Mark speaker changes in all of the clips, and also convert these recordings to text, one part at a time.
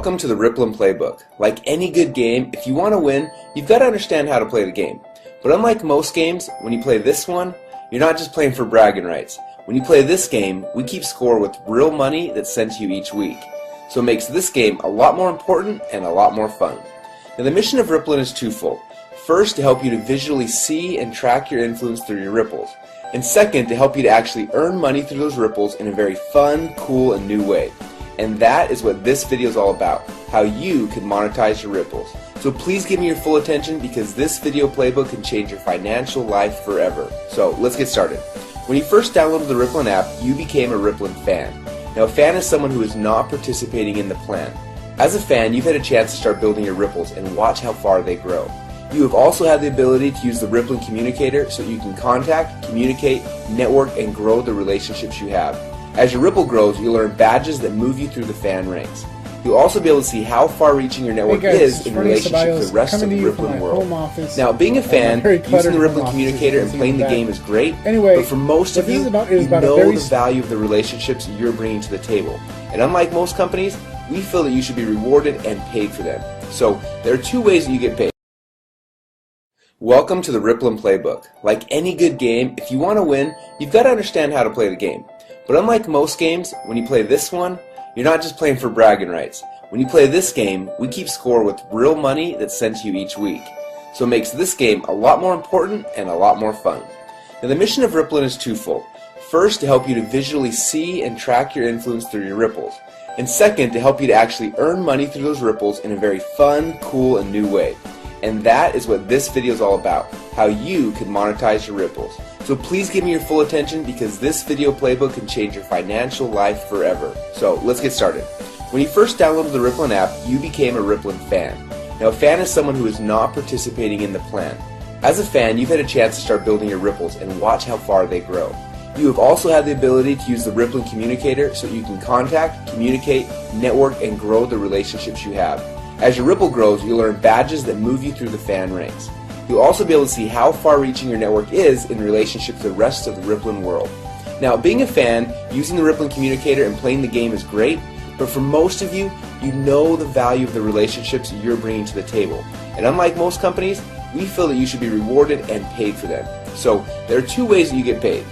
Speaker 1: Welcome to the Rippln playbook. Like any good game, if you want to win, you've got to understand how to play the game. But unlike most games, when you play this one, you're not just playing for bragging rights. When you play this game, we keep score with real money that's sent to you each week. So it makes this game a lot more important and a lot more fun. Now the mission of Rippln is twofold. First, to help you to visually see and track your influence through your ripples. And second, to help you to actually earn money through those ripples in a very fun, cool, and new way. And that is what this video is all about, how you can monetize your ripples. So please give me your full attention because this video playbook can change your financial life forever. So let's get started. When you first downloaded the Rippln app, you became a Rippln fan. Now a fan is someone who is not participating in the plan. As a fan, you've had a chance to start building your ripples and watch how far they grow. You have also had the ability to use the Rippln communicator so you can contact, communicate, network, and grow the relationships you have. As your Ripple grows, you'll earn badges that move you through the fan ranks. You'll also be able to see how far-reaching your network is in relationship to the rest of the Rippln world. Now, being a fan, using the Rippln communicator and playing the game is great, but for most of you, you know the value of the relationships you're bringing to the table. And unlike most companies, we feel that you should be rewarded and paid for them. So, there are two ways that you get paid. Welcome to the Rippln playbook. Like any good game, if you want to win, you've got to understand how to play the game. But unlike most games, when you play this one, you're not just playing for bragging rights. When you play this game, we keep score with real money that's sent to you each week. So it makes this game a lot more important and a lot more fun. Now the mission of Rippln is twofold. First, to help you to visually see and track your influence through your ripples. And second, to help you to actually earn money through those ripples in a very fun, cool, and new way. And that is what this video is all about, how you can monetize your ripples. So please give me your full attention because this video playbook can change your financial life forever. So let's get started. When you first downloaded the Rippln app, you became a Rippln fan. Now a fan is someone who is not participating in the plan. As a fan, you've had a chance to start building your ripples and watch how far they grow. You have also had the ability to use the Rippln communicator so you can contact, communicate, network, and grow the relationships you have. As your Ripple grows, you'll earn badges that move you through the fan ranks. You'll also be able to see how far-reaching your network is in relationship to the rest of the Rippln world. Now, being a fan, using the Rippln communicator and playing the game is great, but for most of you, you know the value of the relationships you're bringing to the table. And unlike most companies, we feel that you should be rewarded and paid for them. So, there are two ways that you get paid.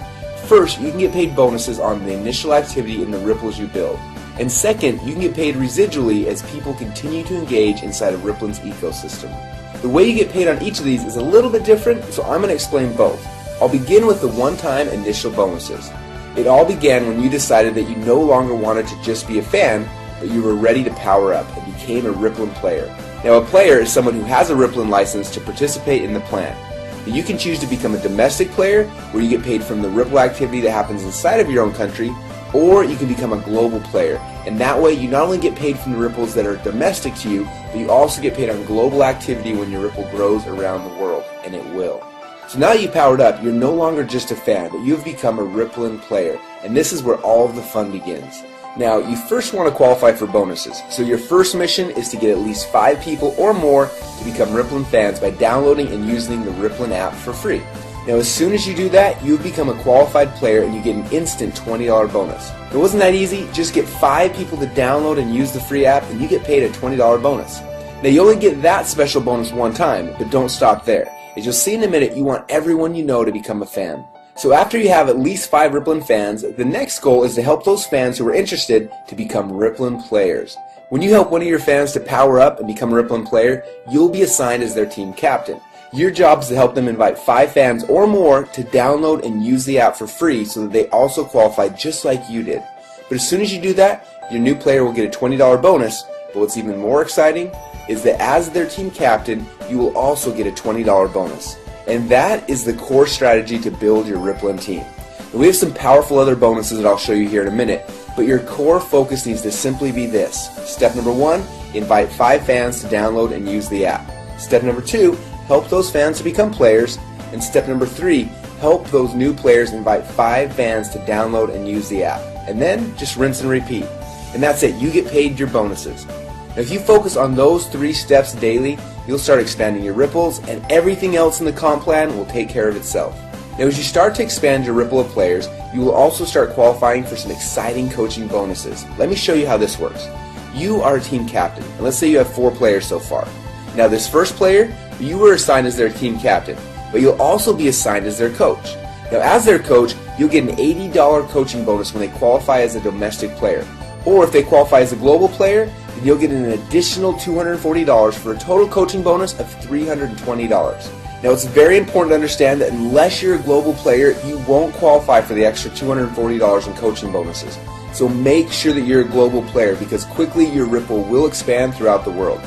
Speaker 1: First, you can get paid bonuses on the initial activity in the ripples you build. And second, you can get paid residually as people continue to engage inside of Rippln's ecosystem. The way you get paid on each of these is a little bit different, so I'm going to explain both. I'll begin with the one-time initial bonuses. It all began when you decided that you no longer wanted to just be a fan, but you were ready to power up and became a Rippln player. Now a player is someone who has a Rippln license to participate in the plan. Now, you can choose to become a domestic player, where you get paid from the Ripple activity that happens inside of your own country, or you can become a global player, and that way you not only get paid from the ripples that are domestic to you, but you also get paid on global activity when your ripple grows around the world, and it will. So now that you powered up, you're no longer just a fan, but you've become a Rippln player, and this is where all of the fun begins. Now, you first want to qualify for bonuses, so your first mission is to get at least 5 people or more to become Rippln fans by downloading and using the Rippln app for free. Now as soon as you do that, you become a qualified player and you get an instant $20 bonus. It wasn't that easy, just get 5 people to download and use the free app and you get paid a $20 bonus. Now you only get that special bonus one time, but don't stop there. As you'll see in a minute, you want everyone you know to become a fan. So after you have at least 5 Rippln fans, the next goal is to help those fans who are interested to become Rippln players. When you help one of your fans to power up and become a Rippln player, you'll be assigned as their team captain. Your job is to help them invite 5 fans or more to download and use the app for free so that they also qualify just like you did. But as soon as you do that, your new player will get a $20 bonus, but what's even more exciting is that as their team captain, you will also get a $20 bonus. And that is the core strategy to build your Rippln team. And we have some powerful other bonuses that I'll show you here in a minute, but your core focus needs to simply be this. Step number 1, invite 5 fans to download and use the app. Step number 2, help those fans to become players. And step number 3, help those new players invite 5 fans to download and use the app. And then just rinse and repeat. And that's it, you get paid your bonuses. Now if you focus on those 3 steps daily, you'll start expanding your ripples and everything else in the comp plan will take care of itself. Now as you start to expand your ripple of players, you will also start qualifying for some exciting coaching bonuses. Let me show you how this works. you are a team captain, and let's say you have 4 players so far. Now this first player, you were assigned as their team captain, but you'll also be assigned as their coach. Now as their coach, you'll get an $80 coaching bonus when they qualify as a domestic player. Or if they qualify as a global player, then you'll get an additional $240 for a total coaching bonus of $320. Now it's very important to understand that unless you're a global player, you won't qualify for the extra $240 in coaching bonuses. So make sure that you're a global player, because quickly your Ripple will expand throughout the world.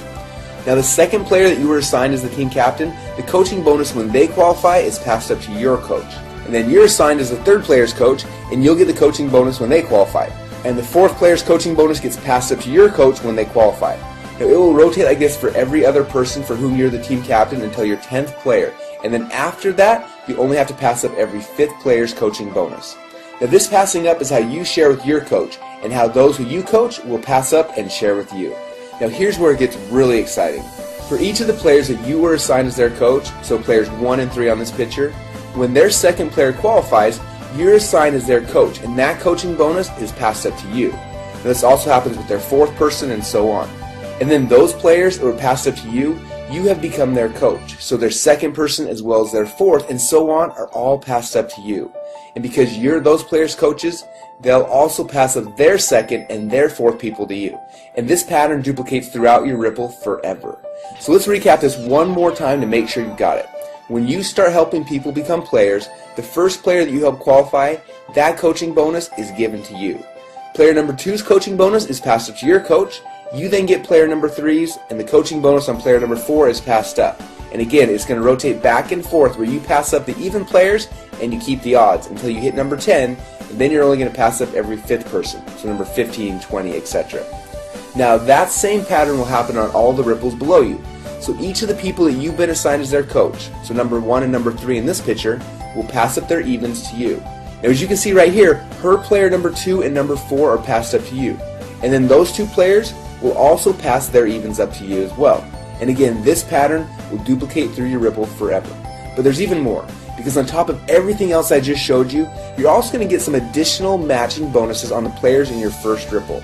Speaker 1: Now the second player that you were assigned as the team captain, the coaching bonus when they qualify is passed up to your coach. And then you're assigned as the third player's coach, and you'll get the coaching bonus when they qualify. And the fourth player's coaching bonus gets passed up to your coach when they qualify. Now it will rotate like this for every other person for whom you're the team captain until your 10th player. And then after that, you only have to pass up every 5th player's coaching bonus. Now this passing up is how you share with your coach, and how those who you coach will pass up and share with you. Now here's where it gets really exciting. For each of the players that you were assigned as their coach, so players 1 and 3 on this picture, when their second player qualifies, you're assigned as their coach, and that coaching bonus is passed up to you. Now this also happens with their 4th person and so on. And then those players that were passed up to you, you have become their coach. So their second person as well as their 4th and so on are all passed up to you. And because you're those players' coaches, they'll also pass up their second and their 4th people to you. And this pattern duplicates throughout your Ripple forever. So let's recap this one more time to make sure you got it. When you start helping people become players, the first player that you help qualify, that coaching bonus is given to you. Player number 2's coaching bonus is passed up to your coach. You then get player number 3's, and the coaching bonus on player number 4 is passed up. And again, it's going to rotate back and forth where you pass up the even players and you keep the odds until you hit number 10, and then you're only going to pass up every 5th person, so number 15, 20, etc. Now that same pattern will happen on all the Ripples below you. So each of the people that you've been assigned as their coach, so number 1 and number 3 in this picture, will pass up their evens to you. Now as you can see right here, her player number 2 and number 4 are passed up to you. And then those 2 players will also pass their evens up to you as well. And again, this pattern will duplicate through your Ripple forever. But there's even more, because on top of everything else I just showed you, you're also going to get some additional matching bonuses on the players in your first Ripple.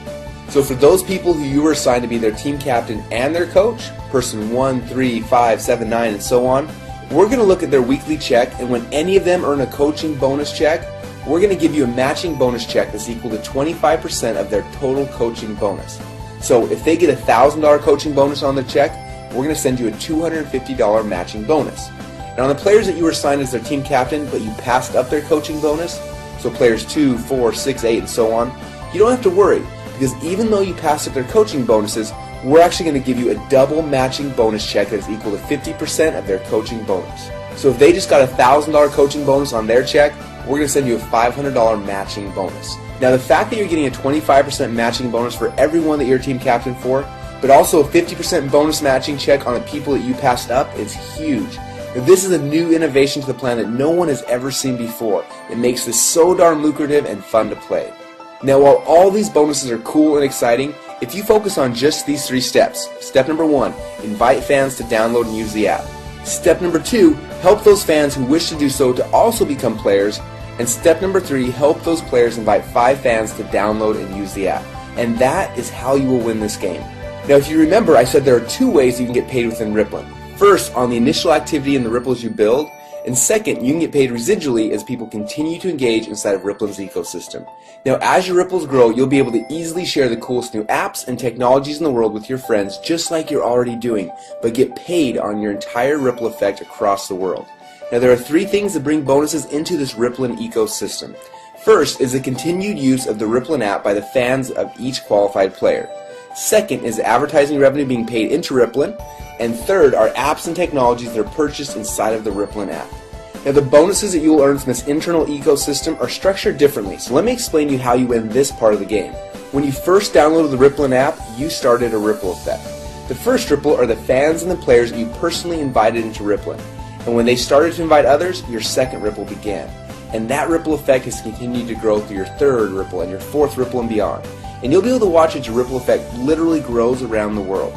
Speaker 1: So for those people who you were assigned to be their team captain and their coach, person 1, 3, 5, 7, 9, and so on, we're going to look at their weekly check, and when any of them earn a coaching bonus check, we're going to give you a matching bonus check that's equal to 25% of their total coaching bonus. So if they get a $1,000 coaching bonus on their check, we're going to send you a $250 matching bonus. And on the players that you were assigned as their team captain, but you passed up their coaching bonus, so players 2, 4, 6, 8, and so on, you don't have to worry, because even though you passed up their coaching bonuses, we're actually going to give you a double matching bonus check that is equal to 50% of their coaching bonus. So if they just got a $1,000 coaching bonus on their check, we're going to send you a $500 matching bonus. Now the fact that you're getting a 25% matching bonus for everyone that you're team captain for, but also a 50% bonus matching check on the people that you passed up is huge. Now, this is a new innovation to the plan that no one has ever seen before. It makes this so darn lucrative and fun to play. Now while all these bonuses are cool and exciting, if you focus on just these 3 steps, step number 1, invite fans to download and use the app. Step number 2, help those fans who wish to do so to also become players. And step number 3, help those players invite 5 fans to download and use the app. And that is how you will win this game. Now if you remember, I said there are 2 ways you can get paid within Rippln. First, on the initial activity in the Ripples you build, and second, you can get paid residually as people continue to engage inside of Rippln's ecosystem. Now as your Ripples grow, you'll be able to easily share the coolest new apps and technologies in the world with your friends, just like you're already doing, but get paid on your entire Ripple effect across the world. Now there are 3 things that bring bonuses into this Rippln ecosystem. First is the continued use of the Rippln app by the fans of each qualified player. Second is advertising revenue being paid into Rippln. And third are apps and technologies that are purchased inside of the Rippln app. Now the bonuses that you will earn from this internal ecosystem are structured differently, so let me explain to you how you win this part of the game. When you first downloaded the Rippln app, you started a Ripple effect. The first Ripple are the fans and the players that you personally invited into Rippln. And when they started to invite others, your second Ripple began. And that Ripple effect has continued to grow through your third Ripple and your fourth Ripple and beyond. And you'll be able to watch as your Ripple effect literally grows around the world.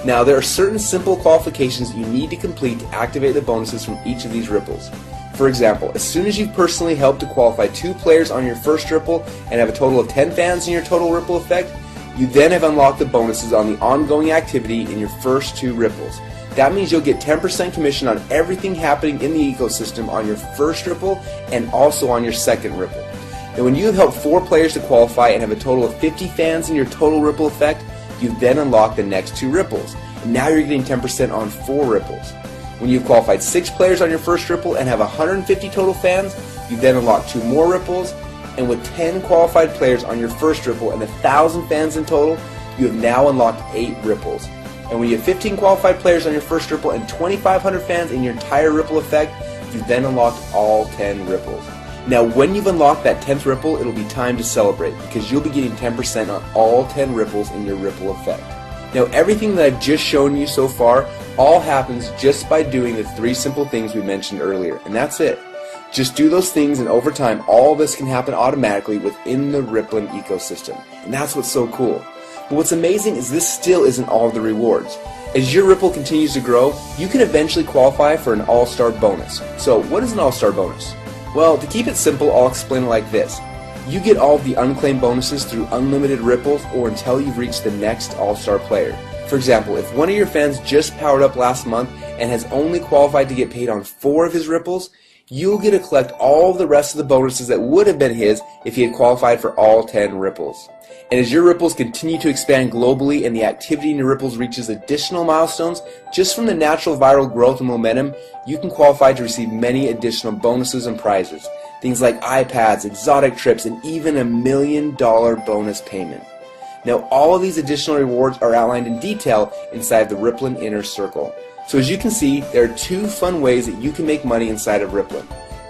Speaker 1: Now there are certain simple qualifications you need to complete to activate the bonuses from each of these Ripples. For example, as soon as you've personally helped to qualify 2 players on your first Ripple and have a total of 10 fans in your total Ripple effect, You then have unlocked the bonuses on the ongoing activity in your first 2 ripples. That means you'll get 10% commission on everything happening in the ecosystem on your first ripple and also on your second ripple. Now when you have helped 4 players to qualify and have a total of 50 fans in your total ripple effect, you then unlock the next 2 ripples. And now you're getting 10% on 4 ripples. When you've qualified 6 players on your first ripple and have 150 total fans, you then unlock 2 more ripples. And with 10 qualified players on your first ripple and 1,000 fans in total, you have now unlocked 8 ripples. And when you have 15 qualified players on your first ripple and 2,500 fans in your entire ripple effect, you then unlocked all 10 ripples. Now when you've unlocked that 10th ripple, it'll be time to celebrate because you'll be getting 10% on all 10 ripples in your ripple effect. Now everything that I've just shown you so far all happens just by doing the 3 simple things we mentioned earlier, and that's it. Just do those things and over time all this can happen automatically within the Rippln ecosystem. And that's what's so cool. But what's amazing is this still isn't all of the rewards. As your Ripple continues to grow, you can eventually qualify for an All-Star bonus. So what is an All-Star bonus? Well, to keep it simple, I'll explain it like this. You get all of the unclaimed bonuses through unlimited ripples or until you've reached the next All-Star player. For example, if one of your fans just powered up last month and has only qualified to get paid on 4 of his ripples, you'll get to collect all of the rest of the bonuses that would have been his if he had qualified for all 10 ripples. And as your ripples continue to expand globally and the activity in your ripples reaches additional milestones, just from the natural viral growth and momentum, you can qualify to receive many additional bonuses and prizes. Things like iPads, exotic trips, and even $1 million bonus payment. Now all of these additional rewards are outlined in detail inside the Rippln Inner Circle. So as you can see, there are 2 fun ways that you can make money inside of Rippln.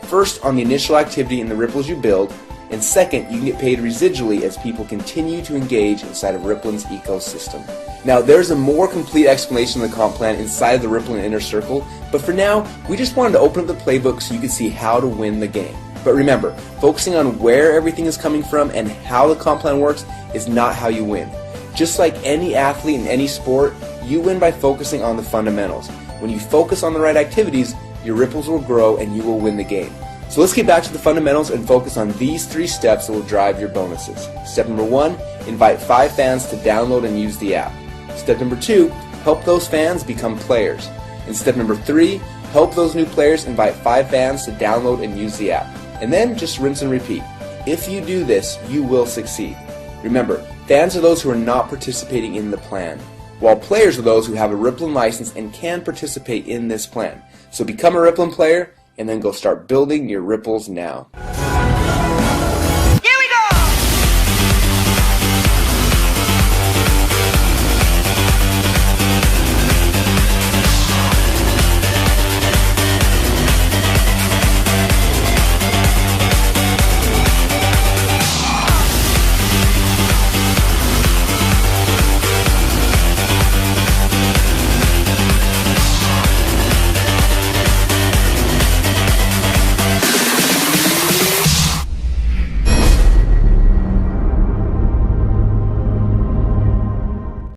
Speaker 1: First, on the initial activity in the ripples you build, and second, you can get paid residually as people continue to engage inside of Rippln's ecosystem. Now, there's a more complete explanation of the comp plan inside of the Rippln Inner Circle, but for now, we just wanted to open up the playbook so you can see how to win the game. But remember, focusing on where everything is coming from and how the comp plan works is not how you win. Just like any athlete in any sport, you win by focusing on the fundamentals. When you focus on the right activities, your ripples will grow and you will win the game. So let's get back to the fundamentals and focus on these 3 steps that will drive your bonuses. Step number 1, invite 5 fans to download and use the app. Step number 2, help those fans become players. And step number 3, help those new players invite 5 fans to download and use the app. And then just rinse and repeat. If you do this, you will succeed. Remember, fans are those who are not participating in the plan, while players are those who have a Rippln license and can participate in this plan. So become a Rippln player and then go start building your ripples now.